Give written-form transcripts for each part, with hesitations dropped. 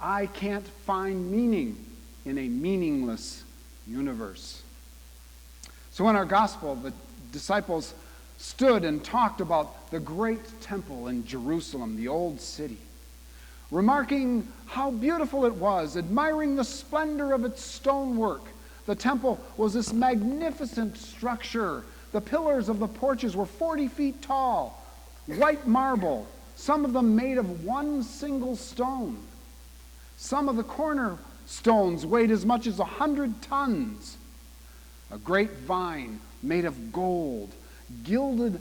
I can't find meaning in a meaningless universe. So in our gospel, the disciples stood and talked about the great temple in Jerusalem, the old city, remarking how beautiful it was, admiring the splendor of its stonework. The temple was this magnificent structure. The pillars of the porches were 40 feet tall, white marble, some of them made of one single stone. Some of the corner stones weighed as much as 100 tons. A great vine made of gold, gilded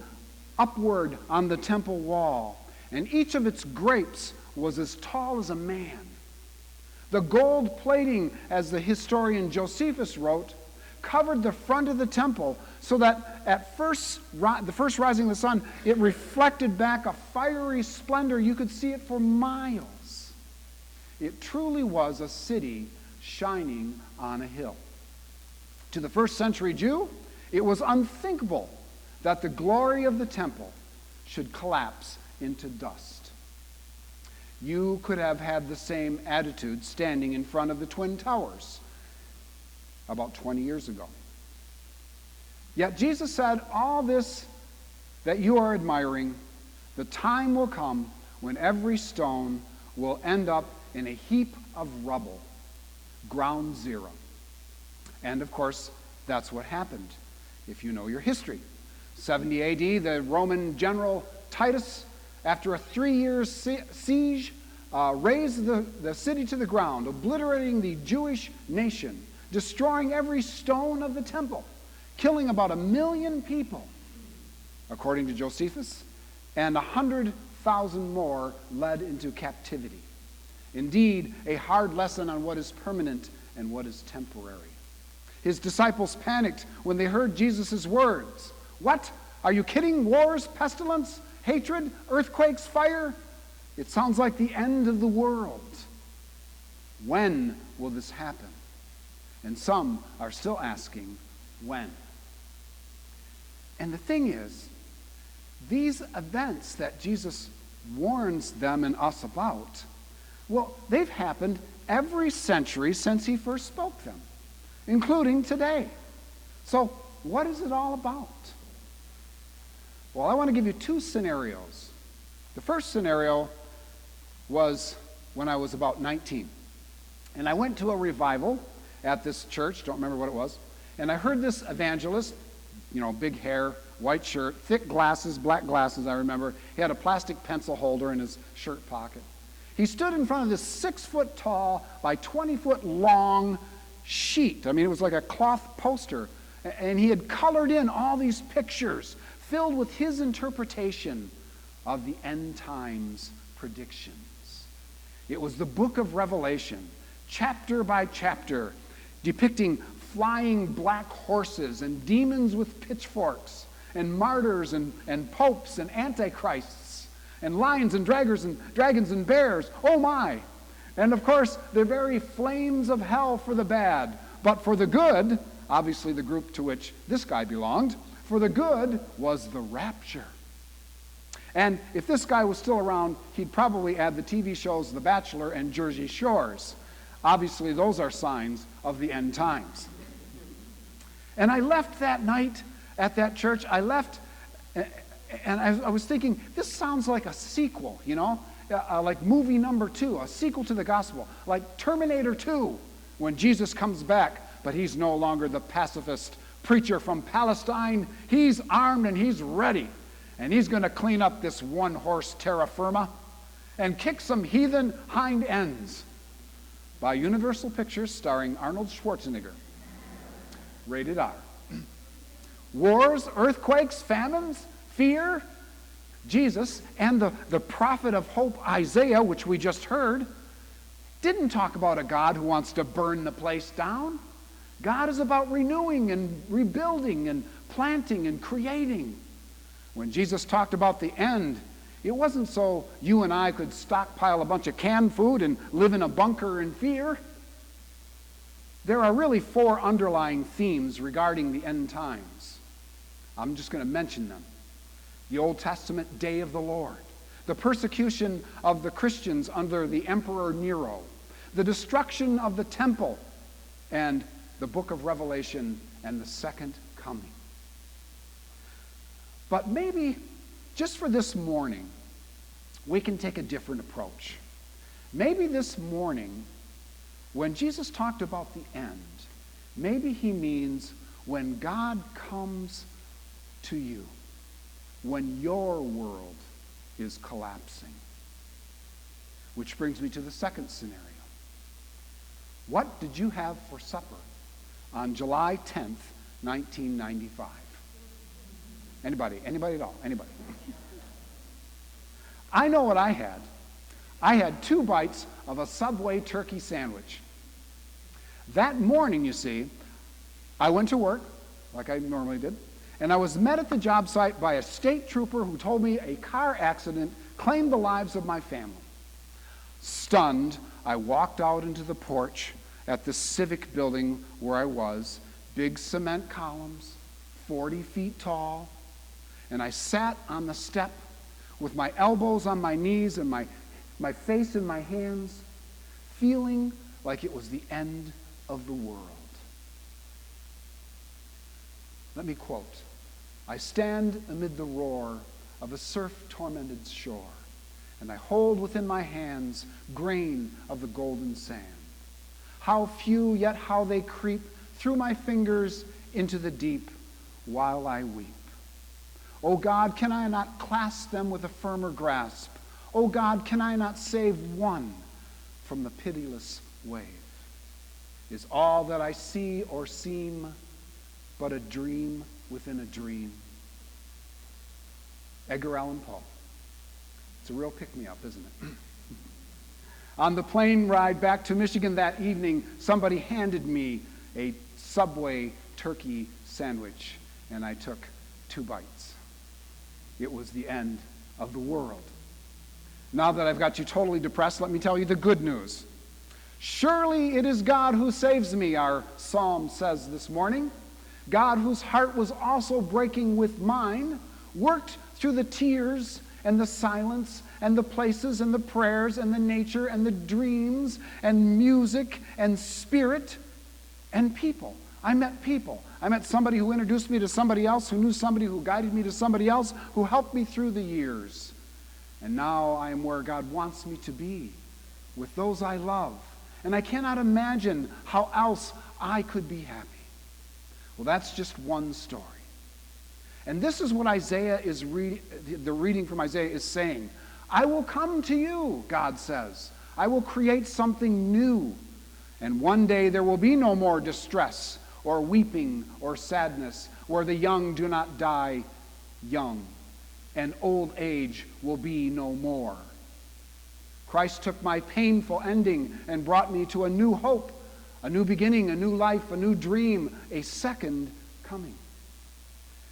upward on the temple wall, and each of its grapes was as tall as a man. The gold plating, as the historian Josephus wrote, covered the front of the temple so that at the first rising of the sun, it reflected back a fiery splendor. You could see it for miles. It truly was a city shining on a hill. To the first century Jew, it was unthinkable that the glory of the temple should collapse into dust. You could have had the same attitude standing in front of the Twin Towers about 20 years ago. Yet Jesus said, all this that you are admiring, the time will come when every stone will end up in a heap of rubble, ground zero. And of course, that's what happened, if you know your history. 70 AD, the Roman general Titus, after a 3-year siege, razed the city to the ground, obliterating the Jewish nation, destroying every stone of the temple, killing about 1 million people, according to Josephus, and 100,000 more led into captivity. Indeed, a hard lesson on what is permanent and what is temporary. His disciples panicked when they heard Jesus' words. What? Are you kidding? Wars, pestilence, hatred, earthquakes, fire? It sounds like the end of the world. When will this happen? And some are still asking, when? And the thing is, these events that Jesus warns them and us about, well, they've happened every century since he first spoke them, including today. So what is it all about? Well, I want to give you 2 scenarios. The first scenario was when I was about 19. And I went to a revival at this church, don't remember what it was, and I heard this evangelist, big hair, white shirt, thick glasses, black glasses, I remember. He had a plastic pencil holder in his shirt pocket. He stood in front of this 6-foot tall by 20-foot long sheet. I mean, it was like a cloth poster. And he had colored in all these pictures filled with his interpretation of the end times predictions. It was the book of Revelation, chapter by chapter, depicting flying black horses and demons with pitchforks and martyrs and popes and antichrists and lions and dragons and bears. Oh my! And of course, the very flames of hell for the bad. But for the good, obviously the group to which this guy belonged, for the good was the rapture. And if this guy was still around, he'd probably add the TV shows The Bachelor and Jersey Shores. Obviously, those are signs of the end times. And I left that night at that church. I left, and I was thinking, this sounds like a sequel, like movie number 2, a sequel to the gospel, like Terminator 2, when Jesus comes back, but he's no longer the pacifist preacher from Palestine. He's armed and he's ready. And he's going to clean up this one-horse terra firma and kick some heathen hind ends. By Universal Pictures, starring Arnold Schwarzenegger. Rated R. Wars, earthquakes, famines, fear. Jesus and the prophet of hope, Isaiah, which we just heard, didn't talk about a God who wants to burn the place down. God is about renewing and rebuilding and planting and creating. When Jesus talked about the end, it wasn't so you and I could stockpile a bunch of canned food and live in a bunker in fear. There are really 4 underlying themes regarding the end times. I'm just going to mention them. The Old Testament day of the Lord, the persecution of the Christians under the Emperor Nero, the destruction of the temple, and the book of Revelation and the second coming. But maybe, just for this morning, we can take a different approach. Maybe this morning, when Jesus talked about the end, maybe he means when God comes to you, when your world is collapsing. Which brings me to the second scenario. What did you have for supper on July 10th, 1995? Anybody at all? Anybody? I know what I had. I had 2 bites of a Subway turkey sandwich. That morning, you see, I went to work, like I normally did, and I was met at the job site by a state trooper who told me a car accident claimed the lives of my family. Stunned, I walked out into the porch at the civic building where I was, big cement columns, 40 feet tall, and I sat on the step with my elbows on my knees and my face in my hands, feeling like it was the end of the world. Let me quote, "I stand amid the roar of a surf-tormented shore, and I hold within my hands grain of the golden sand. How few, yet how they creep through my fingers into the deep while I weep. O God, can I not clasp them with a firmer grasp? O God, can I not save one from the pitiless wave? Is all that I see or seem but a dream within a dream?" Edgar Allan Poe. It's a real pick-me-up, isn't it? On the plane ride back to Michigan that evening, somebody handed me a Subway turkey sandwich, and I took 2 bites. It was the end of the world. Now that I've got you totally depressed, let me tell you the good news. Surely it is God who saves me, our psalm says this morning. God, whose heart was also breaking with mine, worked through the tears and the silence and the places and the prayers and the nature and the dreams and music and spirit and people. I met people. I met somebody who introduced me to somebody else, who knew somebody who guided me to somebody else, who helped me through the years. And now I am where God wants me to be, with those I love. And I cannot imagine how else I could be happy. Well, that's just one story. And this is what Isaiah is the reading from Isaiah is saying. I will come to you, God says. I will create something new. And one day there will be no more distress or weeping or sadness, where the young do not die young, and old age will be no more. Christ took my painful ending and brought me to a new hope, a new beginning, a new life, a new dream, a second coming.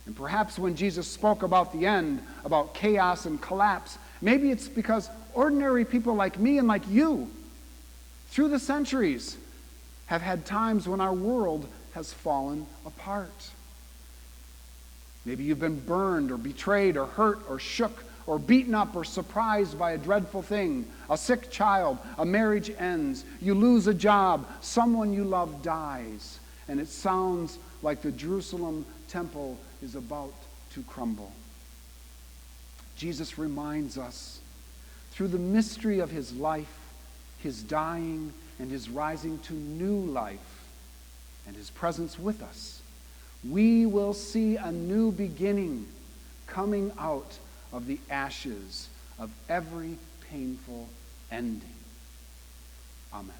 And perhaps when Jesus spoke about the end, about chaos and collapse, maybe it's because ordinary people like me and like you, through the centuries, have had times when our world has fallen apart. Maybe you've been burned or betrayed or hurt or shook or beaten up or surprised by a dreadful thing. A sick child, a marriage ends, you lose a job, someone you love dies, and it sounds like the Jerusalem temple is about to crumble. Jesus reminds us, through the mystery of his life, his dying, and his rising to new life, and his presence with us, we will see a new beginning coming out of the ashes of every painful ending. Amen.